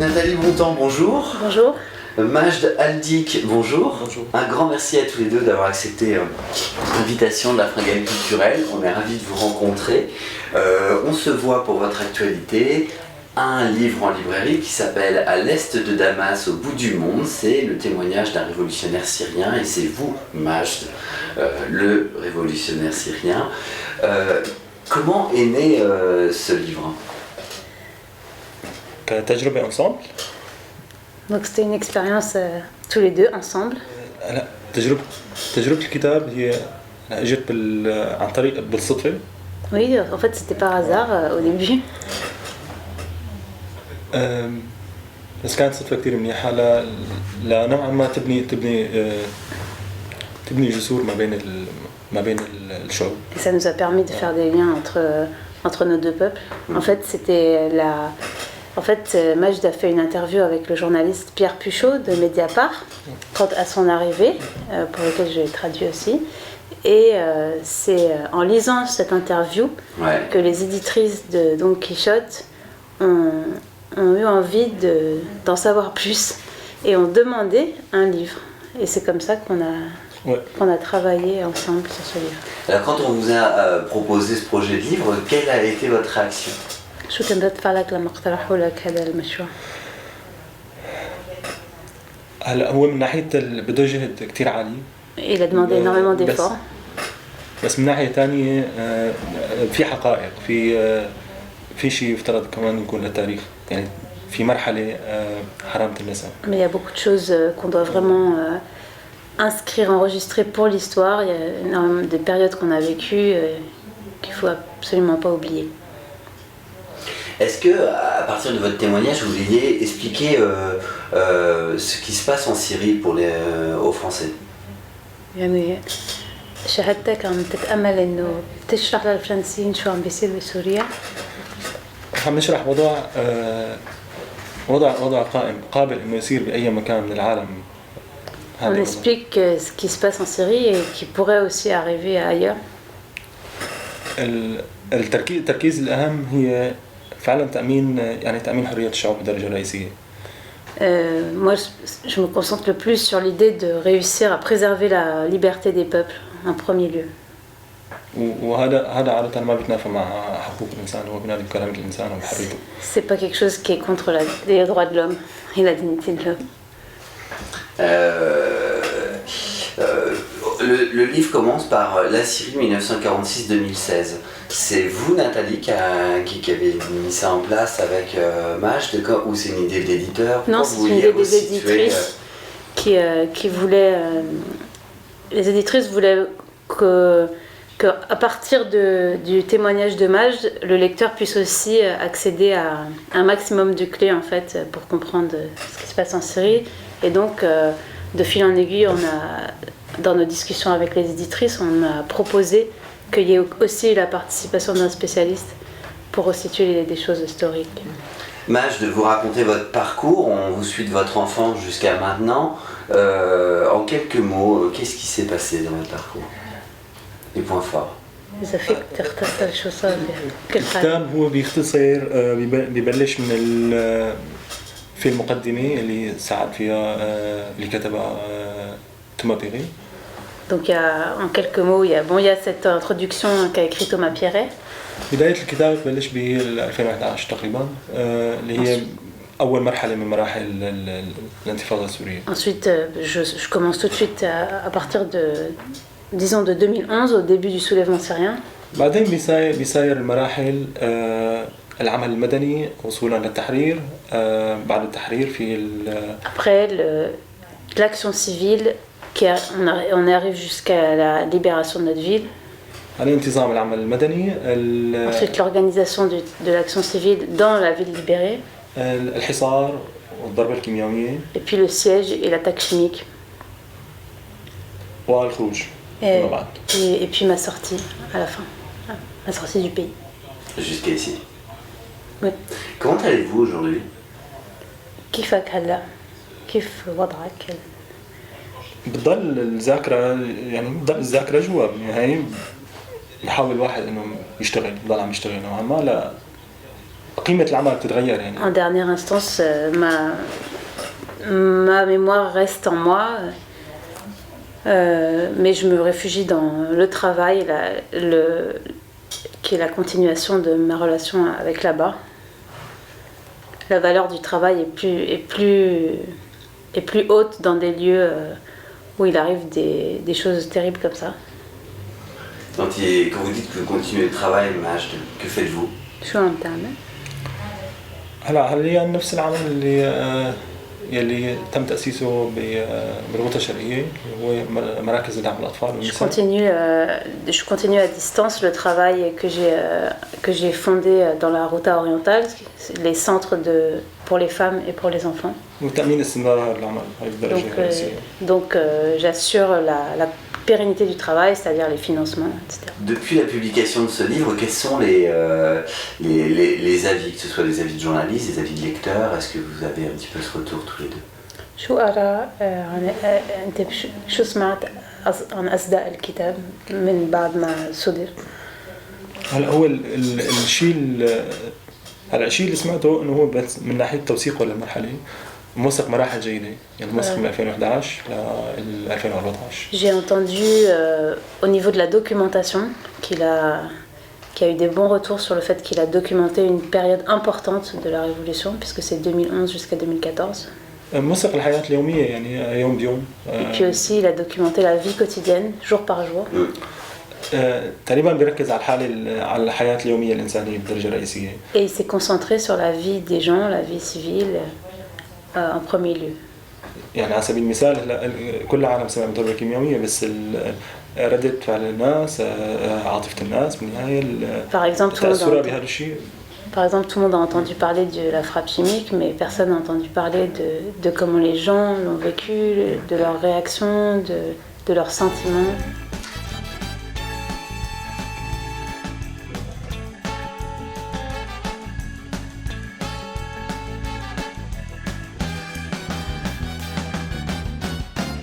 Nathalie Bontemps, bonjour. Bonjour. Majd Aldik, bonjour. Bonjour. Un grand merci à tous les deux d'avoir accepté l'invitation de la Fringale culturelle. On est ravis de vous rencontrer. On se voit pour votre actualité. Un livre en librairie qui s'appelle À l'Est de Damas, au bout du monde. C'est le témoignage d'un révolutionnaire syrien et c'est vous, Majd, le révolutionnaire syrien. Comment est né ce livre ? كتجربة ensemble. Donc c'était une expérience tous les deux ensemble. لا تجربة الكتاب هي اجت عن طريق بالصدفة. Oui, en fait c'était par hasard au début. بس كانت صدفة كتير منيحة لنوعا ما تبني جسور ما بين الشعوب. Et ça nous a permis de faire des liens entre nos deux peuples. En fait c'était Majd a fait une interview avec le journaliste Pierre Puchot de Mediapart à son arrivée, pour lequel j'ai traduit aussi. Et c'est en lisant cette interview que les éditrices de Don Quichotte ont eu envie d'en savoir plus et ont demandé un livre. Et c'est comme ça qu'on a travaillé ensemble sur ce livre. Alors quand on vous a proposé ce projet de livre, quelle a été votre réaction ? شو كان رد فعلك لما اقترحوا لك هذا المشروع؟ هلا هو من ناحية بده جهد كتير عالي. Il a demandé énormément d'efforts. بس من ناحية تانية في حقائق في شيء يفترض كمان يكون للتاريخ يعني في مرحلة حرمت النساء. Mais il y a beaucoup de choses qu'on doit vraiment inscrire, enregistrer pour l'histoire. Il y a énormément de périodes qu'on a vécues qu'il faut absolument pas oublier. Est-ce que, à partir de votre témoignage, vous vouliez expliquer ce qui se passe en Syrie aux Français ? يعني شهادتك عم تتأمل إنه تشرح للفرنسيين شو عم بيصير بسوريا؟ عم نشرح وضع قابل إنه يصير بأي مكان من العالم. On explique ce qui se passe en Syrie et qui pourrait aussi arriver ailleurs. التركيز الأهم هي فعلا تأمين حرية الشعوب بدرجة رئيسية. Moi, je me concentre le plus sur l'idée de réussir à préserver la liberté des peuples en premier lieu. وهذا عادة ما بيتنافى مع حقوق الإنسان وبناء كرامة الإنسان وحريته. C'est pas quelque chose qui est contre les droits de l'homme et la dignité de l'homme. Le livre commence par la Syrie 1946-2016. C'est vous, Nathalie, qui avez mis ça en place avec Majd, ou c'est une idée de l'éditeur ? Non, c'est une idée des éditrices qui voulaient... les éditrices voulaient qu'à partir du témoignage de Majd, le lecteur puisse aussi accéder à un maximum de clés en fait, pour comprendre ce qui se passe en Syrie. Et donc, de fil en aiguille, dans nos discussions avec les éditrices, on a proposé qu'il y ait aussi la participation d'un spécialiste pour resituer des choses historiques. Majd, de vous raconter votre parcours, on vous suit de votre enfance jusqu'à maintenant. En quelques mots, qu'est-ce qui s'est passé dans votre parcours ? Les points forts. إذا فيك تختصر شو صار بكل حاجة. الكتاب هو بيختصر ببلش في المقدمة اللي ساعد فيها اللي كتبها توما بيري. Donc en quelques mots, il y a cette introduction qu'a écrit Thomas Pierret. بداية الكتاب بلش ب 2011 تقريبا اللي هي أول مرحلة من مراحل الانتفاضة السورية. Ensuite, je commence tout de suite à partir disons de 2011, au début du soulèvement syrien. بعدين بيساير المراحل العمل المدني وصولا للتحرير بعد التحرير في Après l'action civile, on arrive jusqu'à la libération de notre ville. الانتظام العمل المدني. Ensuite l'organisation de l'action civile dans la ville libérée. الحصار والضربة الكيميائية. Et puis le siège et l'attaque chimique. والخروج. Et puis ma sortie à la fin, ma sortie du pays. Jusqu'à ici. Oui. Comment allez-vous aujourd'hui ? كيفك هلا؟ كيف وضعك؟ بتضل الذاكرة جوا يعني بحاول الواحد انه يشتغل يضل عم يشتغل نوعا ما قيمة العمل بتتغير يعني. En dernière instance, ma mémoire reste en moi, mais je me réfugie dans le travail, qui est la continuation de ma relation avec là-bas. La valeur du travail est plus haute dans des lieux où il arrive des choses terribles comme ça. Quand vous dites que vous continuez le travail, Majd, que faites-vous? شو عم تعمل؟ هلا حاليا نفس العمل يلي تم تأسيسه بالغوطة الشرقية هو مراكز دعم الأطفال والنساء. Je continue à distance le travail que j'ai fondé dans la Ruta orientale, les centres pour les femmes et pour les enfants. وتأمين استمرار العمل هاي الدرجة الرئيسية. Donc j'assure la pérennité du travail, c'est-à-dire les financements, etc. Depuis la publication de ce livre, quels sont les avis, que ce soit des avis de journalistes, des avis de lecteurs? Est-ce que vous avez un petit peu ce retour tous les deux? شو آراء أنت شو سمعت عن أصداء الكتاب من بعد ما صدر؟ هلا هو الشيء اللي سمعته انه هو بس من ناحيه توثيقه للمرحله موثق مراحل جيده يعني موثق من 2011 ل 2014. J'ai entendu au niveau de la documentation qu'il a eu des bons retours sur le fait qu'il a documenté une période importante de la révolution puisque c'est 2011 jusqu'à 2014. موثق الحياه اليوميه يعني يوم بيوم. Et puis aussi il a documenté la vie quotidienne jour par jour. تقريبا بيركز على الحياه اليوميه الانسانيه بالدرجه الرئيسيه. Et il s'est concentré sur la vie des gens, la vie civile en premier lieu. يعني على سبيل المثال هلا كل العالم سمع بالضربه الكيميائيه بس ردة فعل الناس عاطفه الناس بالنهايه التاثر بهذا الشيء. Par exemple, tout le monde a entendu parler de la frappe chimique, mais personne n'a entendu parler de comment les gens l'ont vécu, de leurs réactions, de leurs sentiments.